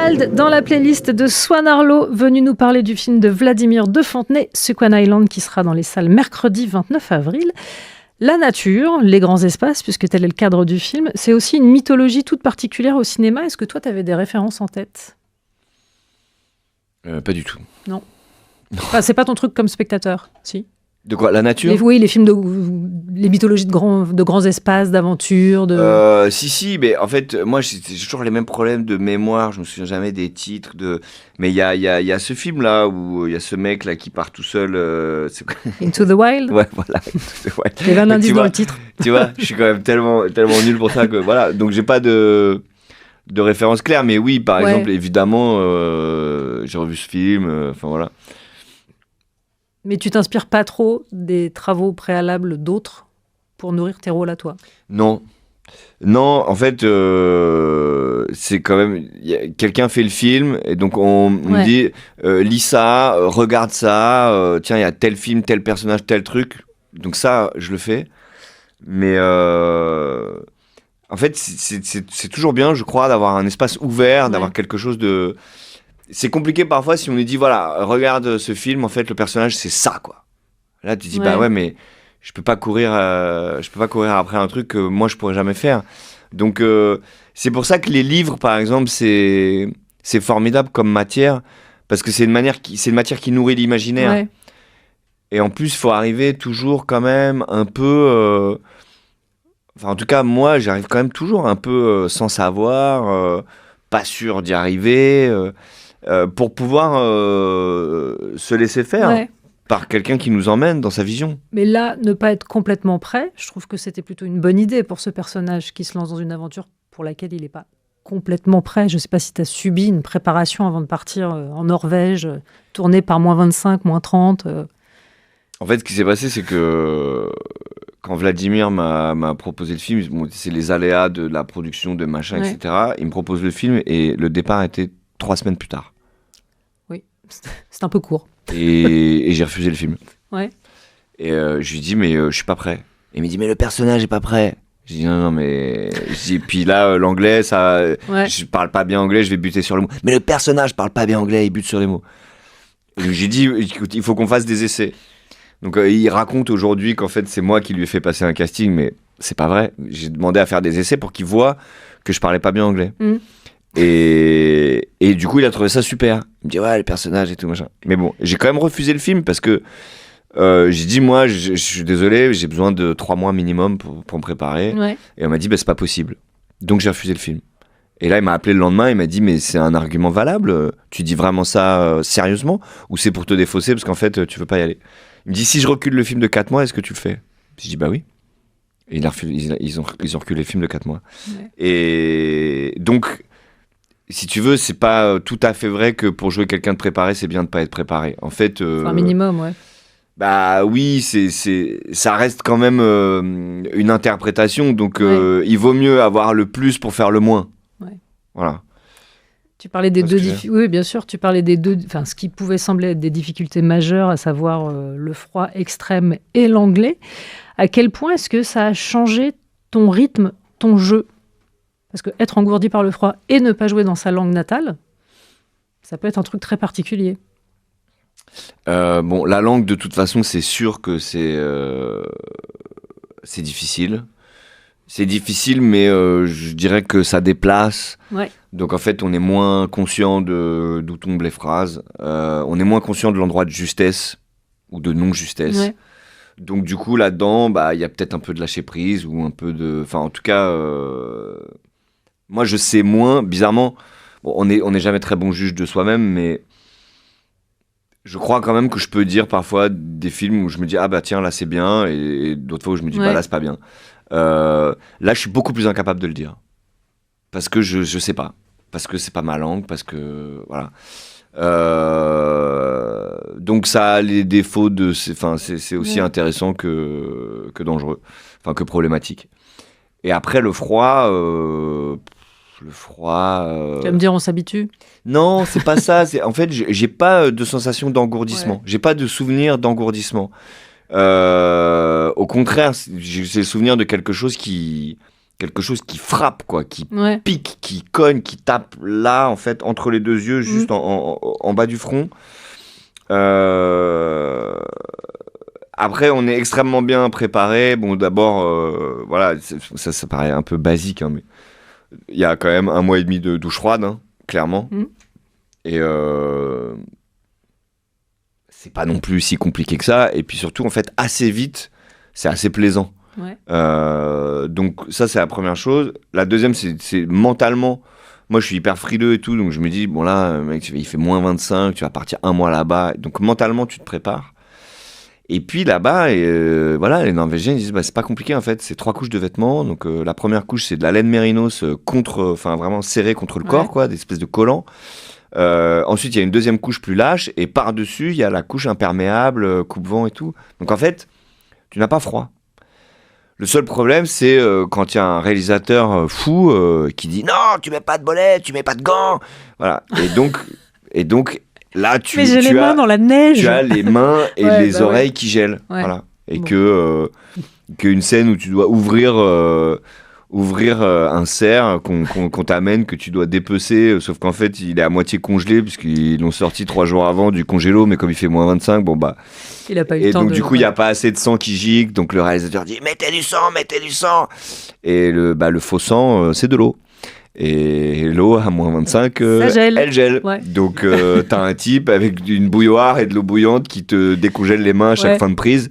Wild dans la playlist de Swan Arlo, venu nous parler du film de Vladimir de Fontenay, Squan Island, qui sera dans les salles mercredi 29 avril. La nature, les grands espaces, puisque tel est le cadre du film, c'est aussi une mythologie toute particulière au cinéma. Est-ce que toi, tu avais des références en tête ? Pas du tout. Non. Enfin, c'est pas ton truc comme spectateur, si ? De quoi, la nature ? Oui, les films les mythologies de grands espaces, d'aventures. Si, mais en fait, moi, j'ai toujours les mêmes problèmes de mémoire. Je me souviens jamais des titres. Mais il y a ce film-là où il y a ce mec-là qui part tout seul. Into the Wild ? Ouais, voilà. Into the Wild. Il y avait un indice dans le titre. Tu vois, je suis quand même tellement nul pour ça que voilà. Donc, j'ai pas de référence claire. Mais oui, par exemple, évidemment, j'ai revu ce film. Enfin, voilà. Mais tu t'inspires pas trop des travaux préalables d'autres pour nourrir tes rôles à toi ? Non, en fait, c'est quand même... quelqu'un fait le film, et donc on me dit, lis ça, regarde ça, tiens, il y a tel film, tel personnage, tel truc. Donc ça, je le fais. Mais en fait, c'est toujours bien, je crois, d'avoir un espace ouvert, d'avoir quelque chose de... C'est compliqué parfois si on nous dit, voilà, regarde ce film, en fait, le personnage, c'est ça, quoi. Là, tu dis, bah ouais, mais je peux pas courir après un truc que moi, je pourrais jamais faire. Donc, c'est pour ça que les livres, par exemple, c'est formidable comme matière, parce que c'est une matière qui nourrit l'imaginaire. Ouais. Et en plus, il faut arriver toujours quand même un peu... Enfin, en tout cas, moi, j'arrive quand même toujours un peu sans savoir, pas sûr d'y arriver... pour pouvoir se laisser faire par quelqu'un qui nous emmène dans sa vision. Mais là, ne pas être complètement prêt, je trouve que c'était plutôt une bonne idée pour ce personnage qui se lance dans une aventure pour laquelle il n'est pas complètement prêt. Je ne sais pas si tu as subi une préparation avant de partir en Norvège, tourné par -25, -30. En fait, ce qui s'est passé, c'est que quand Vladimir m'a proposé le film, c'est les aléas de la production, de machin, etc. Il me propose le film et le départ était 3 semaines plus tard. Oui, c'est un peu court. Et j'ai refusé le film. Ouais. Et je lui dis, mais je suis pas prêt. Et il me dit, mais le personnage est pas prêt. Je dis, non, mais... Puis là, l'anglais, ça... Je parle pas bien anglais, je vais buter sur le mot. Mais le personnage parle pas bien anglais, il bute sur les mots. Et j'ai dit, écoute, il faut qu'on fasse des essais. Donc il raconte aujourd'hui qu'en fait, c'est moi qui lui ai fait passer un casting, mais c'est pas vrai. J'ai demandé à faire des essais pour qu'il voit que je parlais pas bien anglais. Et du coup, il a trouvé ça super. Il me dit, ouais, les personnages et tout, machin. Mais bon, j'ai quand même refusé le film parce que j'ai dit, moi, je suis désolé, j'ai besoin de 3 mois minimum pour me préparer. Ouais. Et on m'a dit, bah, c'est pas possible. Donc, j'ai refusé le film. Et là, il m'a appelé le lendemain, il m'a dit, mais c'est un argument valable ? Tu dis vraiment ça sérieusement ? Ou c'est pour te défausser parce qu'en fait, tu veux pas y aller ? Il me dit, si je recule le film de 4 mois, est-ce que tu le fais ? Je dis, bah oui. Et ils ont reculé le film de 4 mois. Ouais. Et donc... Si tu veux, c'est pas tout à fait vrai que pour jouer quelqu'un de préparé, c'est bien de pas être préparé. En fait, un minimum, ouais. Bah oui, ça reste quand même une interprétation, donc il vaut mieux avoir le plus pour faire le moins. Ouais. Voilà. Tu parlais des deux oui, bien sûr. Tu parlais des deux, enfin, ce qui pouvait sembler être des difficultés majeures, à savoir le froid extrême et l'anglais. À quel point est-ce que ça a changé ton rythme, ton jeu ? Parce que être engourdi par le froid et ne pas jouer dans sa langue natale, ça peut être un truc très particulier. Bon, la langue, de toute façon, c'est sûr que c'est difficile. C'est difficile, mais je dirais que ça déplace. Ouais. Donc, en fait, on est moins conscient d'où tombent les phrases. On est moins conscient de l'endroit de justesse ou de non-justesse. Ouais. Donc, du coup, là-dedans, bah, y a peut-être un peu de lâcher prise ou un peu de... Enfin, en tout cas... Moi, je sais moins, bizarrement, bon, on est jamais très bon juge de soi-même, mais je crois quand même que je peux dire parfois des films où je me dis, ah bah tiens, là c'est bien, et d'autres fois où je me dis, bah là c'est pas bien. Là, je suis beaucoup plus incapable de le dire. Parce que je sais pas. Parce que c'est pas ma langue, parce que, voilà. Donc ça a les défauts de... C'est aussi intéressant que dangereux, enfin que problématique. Et après, le froid... Tu vas me dire, on s'habitue ? Non, c'est pas ça. En fait, j'ai pas de sensation d'engourdissement. Ouais. J'ai pas de souvenir d'engourdissement. Au contraire, j'ai le souvenir de quelque chose qui quelque chose qui frappe, quoi, qui pique, qui cogne, qui tape là, en fait, entre les deux yeux, juste en bas du front. Après, on est extrêmement bien préparé. Bon, d'abord, voilà, ça paraît un peu basique, hein, mais il y a quand même 1 mois et demi de douche froide, hein, clairement. Et c'est pas non plus si compliqué que ça. Et puis surtout, en fait, assez vite, c'est assez plaisant. Donc ça, c'est la première chose. La deuxième, c'est mentalement. Moi, je suis hyper frileux et tout, donc je me dis, bon là, mec, il fait moins 25, tu vas partir 1 mois là-bas. Donc mentalement, tu te prépares. Et puis là-bas, voilà, les Norvégiens ils disent c'est pas compliqué en fait, c'est 3 couches de vêtements. Donc la première couche c'est de la laine mérinos vraiment serrée contre le corps, quoi, des espèces de collants. Ensuite il y a une deuxième couche plus lâche et par-dessus il y a la couche imperméable, coupe-vent et tout. Donc en fait, tu n'as pas froid. Le seul problème c'est quand il y a un réalisateur fou qui dit non, tu mets pas de bonnet, tu mets pas de gants. Voilà. Et donc là, tu les mains dans la neige. Tu as les mains et les oreilles qui gèlent. Voilà. Et qu'une scène où tu dois ouvrir un cerf qu'on t'amène, que tu dois dépecer, sauf qu'en fait, il est à moitié congelé, puisqu'ils l'ont sorti 3 jours avant du congélo, mais comme il fait moins 25, bon bah... Il a pas eu le temps. Et donc, du coup, il n'y a pas assez de sang qui gicle, donc le réalisateur dit « Mettez du sang !» Et le faux sang, c'est de l'eau. Et l'eau à moins 25, elle gèle. Donc t'as un type avec une bouilloire et de l'eau bouillante qui te décongèle les mains à chaque fin de prise.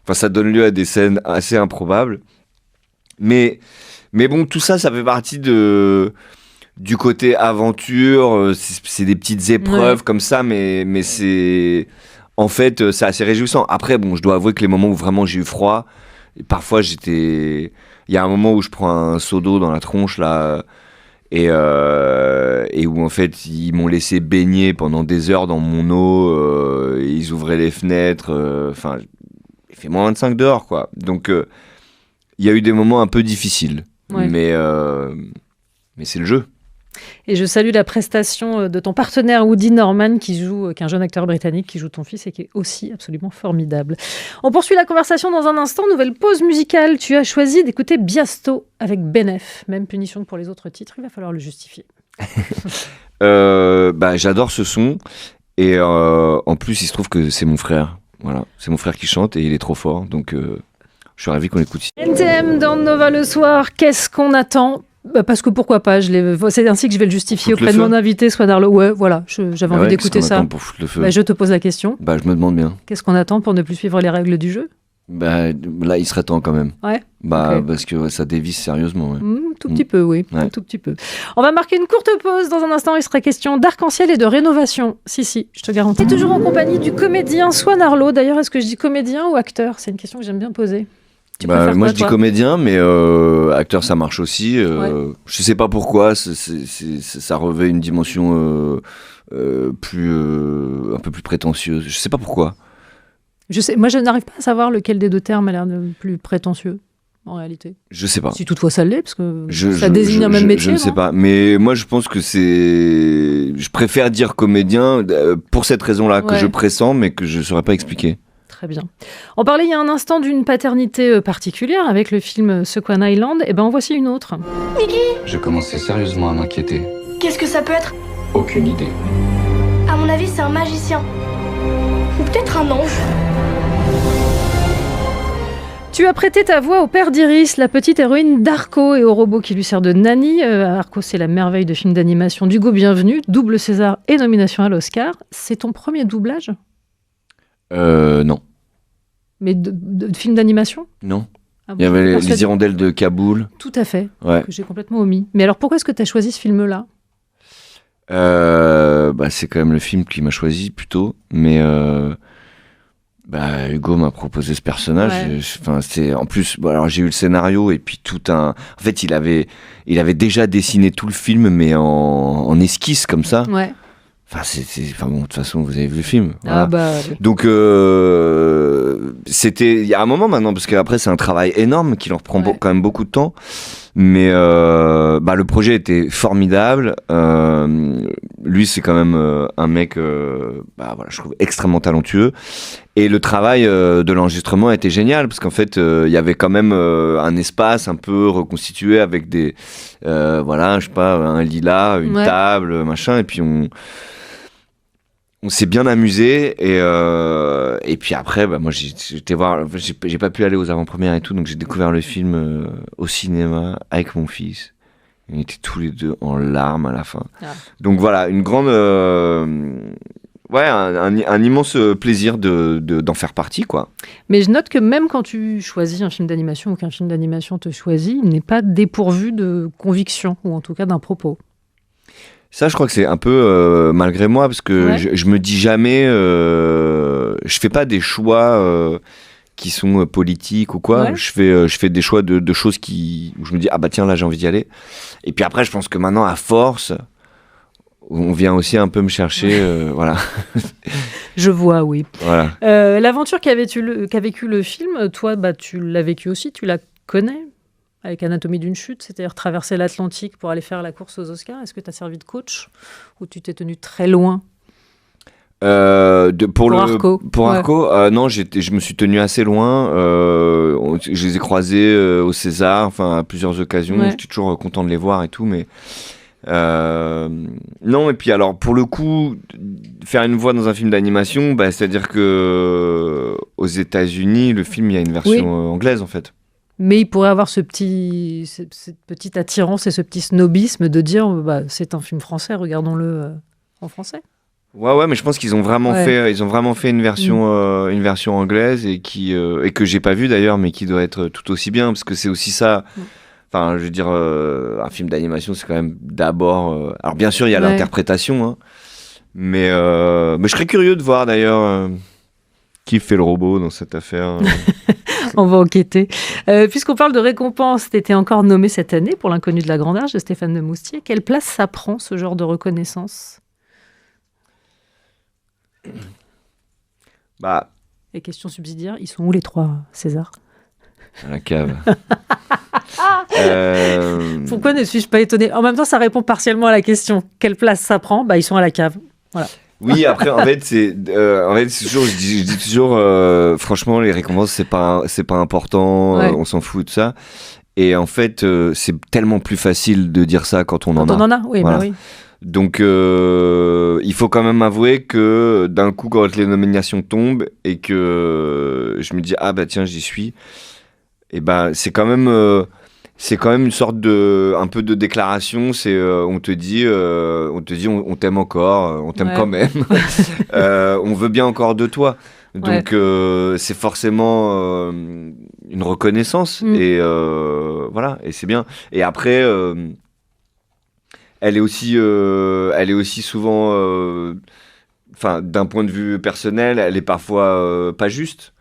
Enfin, ça donne lieu à des scènes assez improbables. Mais bon, tout ça fait partie du côté aventure. C'est des petites épreuves comme ça, mais c'est... En fait, c'est assez réjouissant. Après, bon, je dois avouer que les moments où vraiment j'ai eu froid, parfois il y a un moment où je prends un seau d'eau dans la tronche, là... Et où en fait ils m'ont laissé baigner pendant des heures dans mon eau, ils ouvraient les fenêtres, enfin il fait moins 25 dehors, quoi. Donc il y a eu des moments un peu difficiles, mais c'est le jeu. Et je salue la prestation de ton partenaire Woody Norman, qui est un jeune acteur britannique qui joue ton fils et qui est aussi absolument formidable. On poursuit la conversation dans un instant. Nouvelle pause musicale. Tu as choisi d'écouter Biasto avec Benef. Même punition que pour les autres titres, il va falloir le justifier. J'adore ce son. Et en plus, il se trouve que c'est mon frère. Voilà, c'est mon frère qui chante et il est trop fort. Donc, je suis ravi qu'on l'écoute ici. NTM dans Nova le soir. Qu'est-ce qu'on attend ? Parce que pourquoi pas, c'est ainsi que je vais le justifier auprès de mon invité, Swan Arlo. Ouais, voilà, j'avais envie d'écouter ça. Pour foutre le feu. Je te pose la question. Je me demande bien. Qu'est-ce qu'on attend pour ne plus suivre les règles du jeu ? Là, il serait temps quand même. Ouais. Parce que ça dévisse sérieusement. Tout petit peu, oui. Un tout petit peu. On va marquer une courte pause. Dans un instant, il sera question d'arc-en-ciel et de rénovation. Si, je te garantis. Et toujours en compagnie du comédien Swan Arlo. D'ailleurs, est-ce que je dis comédien ou acteur ? C'est une question que j'aime bien poser. Moi je dis comédien, mais acteur ça marche aussi. Je sais pas pourquoi, ça revêt une dimension un peu plus prétentieuse. Je sais pas pourquoi. Moi je n'arrive pas à savoir lequel des deux termes a l'air le plus prétentieux en réalité. Je sais pas. Si toutefois ça l'est, parce que ça désigne un même métier. Je ne sais pas, mais moi je pense que je préfère dire comédien pour cette raison-là que je pressens, mais que je saurais pas expliquer. Très bien. On parlait il y a un instant d'une paternité particulière avec le film Sequan Island. En voici une autre. Mickey ? Je commençais sérieusement à m'inquiéter. Qu'est-ce que ça peut être ? Aucune idée. À mon avis, c'est un magicien. Ou peut-être un ange. Tu as prêté ta voix au père d'Iris, la petite héroïne d'Arco, et au robot qui lui sert de nanny. Arco, c'est la merveille de film d'animation d'Hugo Bienvenu, double César et nomination à l'Oscar. C'est ton premier doublage ? Non. Mais de film d'animation ? Non. Il y avait les Hirondelles de Kaboul. Tout à fait, que j'ai complètement omis. Mais alors pourquoi est-ce que tu as choisi ce film-là ? C'est quand même le film qui m'a choisi plutôt. Mais Hugo m'a proposé ce personnage. En plus, alors j'ai eu le scénario et puis En fait, il avait déjà dessiné tout le film, mais en esquisse comme ça. Ouais. De toute façon, vous avez vu le film. Voilà. Oui. Donc, il y a un moment maintenant, parce qu'après, c'est un travail énorme qui leur prend quand même beaucoup de temps. Mais le projet était formidable. Lui, c'est quand même un mec, je trouve extrêmement talentueux. Et le travail de l'enregistrement était génial parce qu'en fait, il y avait quand même un espace un peu reconstitué avec des, voilà, je sais pas, un lilas, une table, machin, et puis on s'est bien amusé et puis après, bah, moi j'étais voir, j'ai pas pu aller aux avant-premières et tout, donc j'ai découvert le film au cinéma avec mon fils. On était tous les deux en larmes à la fin. Donc voilà, une grande... un immense plaisir d'en faire partie, quoi. Mais je note que même quand tu choisis un film d'animation ou qu'un film d'animation te choisit, il n'est pas dépourvu de conviction, ou en tout cas d'un propos. Ça, je crois que c'est un peu malgré moi, parce que je me dis jamais... je fais pas des choix... qui sont politiques ou quoi. Je fais des choix de choses où je me dis ah bah tiens là j'ai envie d'y aller. Et puis après je pense que maintenant à force on vient aussi un peu me chercher voilà. Je vois, oui. Voilà. L'aventure qu'a vécu le film, toi bah tu l'as vécu aussi, tu la connais avec Anatomie d'une chute, c'est-à-dire traverser l'Atlantique pour aller faire la course aux Oscars. Est-ce que tu as servi de coach ou tu t'es tenu très loin? Pour Arco, non, je me suis tenu assez loin. Je les ai croisés au César, enfin à plusieurs occasions. J'étais toujours content de les voir et tout, mais non. Et puis alors, pour le coup, faire une voix dans un film d'animation, bah, c'est-à-dire que aux États-Unis, le film, il y a une version anglaise en fait. Mais il pourrait avoir cette petite attirance et ce petit snobisme de dire, bah, c'est un film français, regardons-le en français. Ouais, mais je pense qu'ils ont vraiment fait une version anglaise et que j'ai pas vu d'ailleurs, mais qui doit être tout aussi bien parce que c'est aussi ça. Enfin, je veux dire, un film d'animation, c'est quand même d'abord. Alors bien sûr, il y a l'interprétation, hein, mais je serais curieux de voir d'ailleurs qui fait le robot dans cette affaire. On va enquêter. Puisqu'on parle de récompense, tu étais encore nommé cette année pour L'Inconnu de la Grande Arche de Stéphane de Moustier. Quelle place ça prend, ce genre de reconnaissance? Bah. Les questions subsidiaires, ils sont où les 3 César? À la cave. Pourquoi ne suis-je pas étonné? En même temps, ça répond partiellement à la question. Quelle place ça prend? Bah, ils sont à la cave. Voilà. Oui, après, en fait, c'est toujours, je dis toujours, franchement, les récompenses, c'est pas important, on s'en fout de ça. Et en fait, c'est tellement plus facile de dire ça quand on en a. On en a, oui, voilà. Bah oui. Donc, il faut quand même avouer que d'un coup, quand les nominations tombent et que je me dis ah bah tiens j'y suis, et bah c'est quand même une sorte de un peu de déclaration. C'est on te dit on t'aime encore, on t'aime quand même, on veut bien encore de toi. Donc c'est forcément une reconnaissance et voilà, et c'est bien. Et après. Elle est aussi souvent, d'un point de vue personnel, elle est parfois pas juste.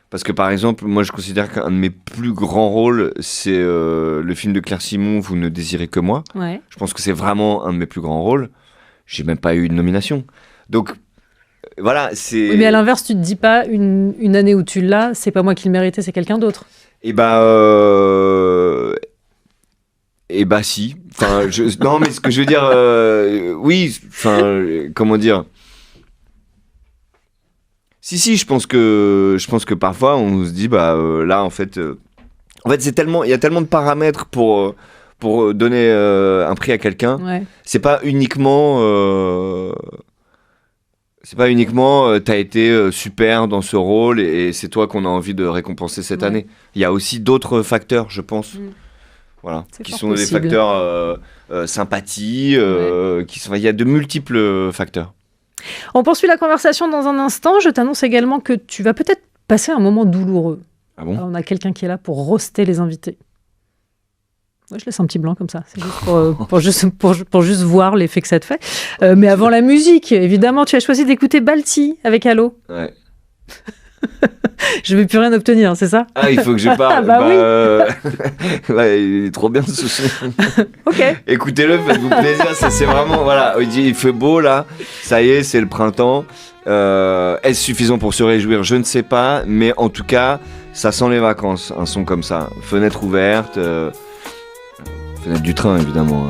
Parce que par exemple, moi je considère qu'un de mes plus grands rôles, c'est le film de Claire Simon, Vous ne désirez que moi. Ouais. Je pense que c'est vraiment un de mes plus grands rôles. J'ai même pas eu une nomination. Donc voilà, c'est... Oui, mais à l'inverse, tu te dis pas une année où tu l'as, c'est pas moi qui le méritais, c'est quelqu'un d'autre. Et bah si. Enfin, non, mais ce que je veux dire, oui. Enfin, comment dire. Si, je pense que parfois on se dit bah là en fait il y a tellement de paramètres pour donner un prix à quelqu'un. Ouais. C'est pas uniquement t'as été super dans ce rôle et c'est toi qu'on a envie de récompenser cette année. Il y a aussi d'autres facteurs, je pense. Voilà, qui sont des facteurs sympathie, il y a de multiples facteurs. On poursuit la conversation dans un instant. Je t'annonce également que tu vas peut-être passer un moment douloureux. Ah bon ? Alors, on a quelqu'un qui est là pour roaster les invités. Ouais, je laisse un petit blanc comme ça. C'est juste pour juste voir l'effet que ça te fait. Mais avant la musique, évidemment, tu as choisi d'écouter Balti avec Allo. Ouais. Je ne vais plus rien obtenir, c'est ça ? Ah, il faut que je parle. Oui. Ouais, il est trop bien ce son. Ok. Écoutez-le, faites-vous plaisir. C'est vraiment, voilà, il fait beau là. Ça y est, c'est le printemps. Est-ce suffisant pour se réjouir ? Je ne sais pas. Mais en tout cas, ça sent les vacances, un son comme ça. Fenêtre ouverte. Fenêtre du train, évidemment.